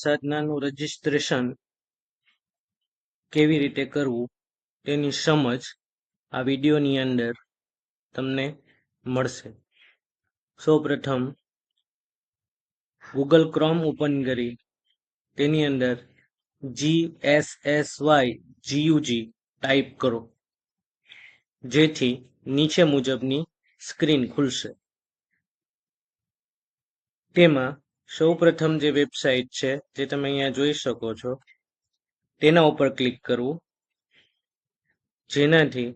સાધનાનું registration કેવી રીતે કરવું તેની સમજ આ વિડીયોની અંદર તમને મળશે. સૌપ્રથમ ગૂગલ ક્રોમ ઓપન કરી તેની અંદર GSSY ટાઈપ કરો, જેથી નીચે મુજબની સ્ક્રીન ખુલશે. તેમાં સૌપ્રથમ જે વેબસાઇટ છે જે તમે અહીંયા જોઈ શકો છો તેના ઉપર ક્લિક કરવું, જેનાથી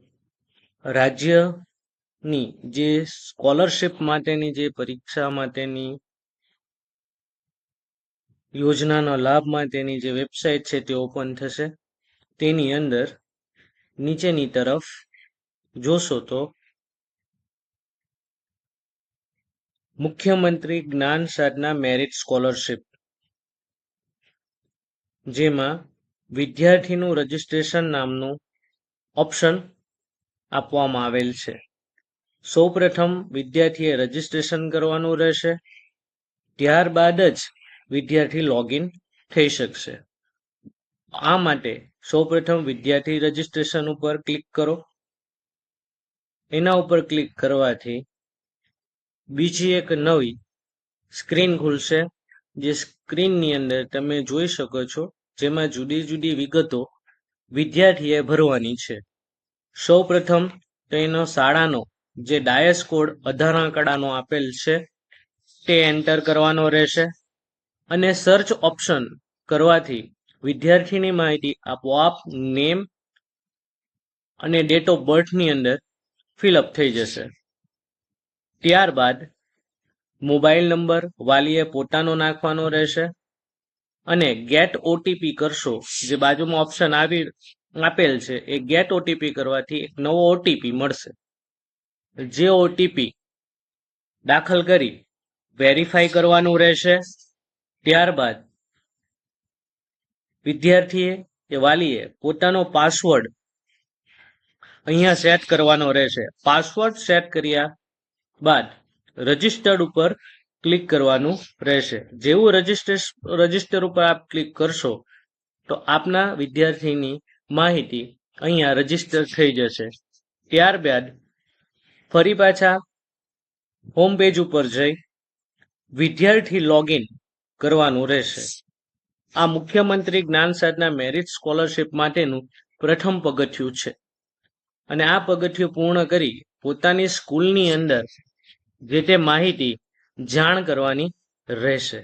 રાજ્યની જે સ્કોલરશિપ માટેની જે પરીક્ષા માટેની યોજનાનો લાભ માટેની જે વેબસાઇટ છે તે ઓપન થશે. તેની અંદર નીચેની તરફ જોશો તો મુખ્યમંત્રી જ્ઞાન સાધના મેરિટ સ્કોલરશિપ, જેમાં વિદ્યાર્થીનું રજીસ્ટ્રેશન નામનું ઓપ્શન આપવામાં આવેલ છે. સૌપ્રથમ વિદ્યાર્થીએ રજીસ્ટ્રેશન કરવાનું રહેશે, ત્યારબાદ જ વિદ્યાર્થી લોગિન થઈ શકશે. આ માટે સૌપ્રથમ વિદ્યાર્થી રજીસ્ટ્રેશન ઉપર ક્લિક કરો. એના ઉપર ક્લિક કરવાથી બીજી એક નવી સ્ક્રીન ખુલશે, જે સ્ક્રીનની અંદર તમે જોઈ શકો છો, જેમાં જુદી જુદી વિગતો વિદ્યાર્થીએ ભરવાની છે. સૌપ્રથમ તેનો શાળાનો જે ડાયસ કોડ 18 આંકડાનો આપેલ છે તે એન્ટર કરવાનો રહેશે, અને સર્ચ ઓપ્શન કરવાથી વિદ્યાર્થીની માહિતી આપોઆપ નેમ અને ડેટ ઓફ બર્થની અંદર ફિલઅપ થઈ જશે. ત્યારબાદ મોબાઈલ નંબર વાલીએ પોતાનો નાખવાનો રહેશે, અને ગેટ ઓટીપી કરશો, જે બાજુમાં ઓપ્શન આપેલ છે એ ગેટ ઓટીપી કરવાથી એક નવો ઓટીપી મળશે. જે ઓટીપી દાખલ કરી વેરીફાઈ કરવાનું રહેશે. ત્યારબાદ વિદ્યાર્થીએ કે વાલીએ પોતાનો પાસવર્ડ અહીંયા સેટ કરવાનો રહેશે. પાસવર્ડ સેટ કર્યા બાદ રજિસ્ટર્ડ ઉપર ક્લિક કરવાનું રહેશે. જેવું રજિસ્ટર ઉપર આપ ક્લિક કરશો તો આપના વિદ્યાર્થીની માહિતી અહીંયા રજિસ્ટર થઈ જશે. ત્યારબાદ ફરી પાછા હોમ પેજ ઉપર જઈ વિદ્યાર્થી લોગિન કરવાનું રહેશે. આ મુખ્યમંત્રી જ્ઞાન સાધના મેરિટ સ્કોલરશિપ માટેનું પ્રથમ પગથિયું છે, અને આ પગથિયું પૂર્ણ કરી પોતાની સ્કૂલની અંદર જે તે માહિતી જાણ કરવાની રહેશે.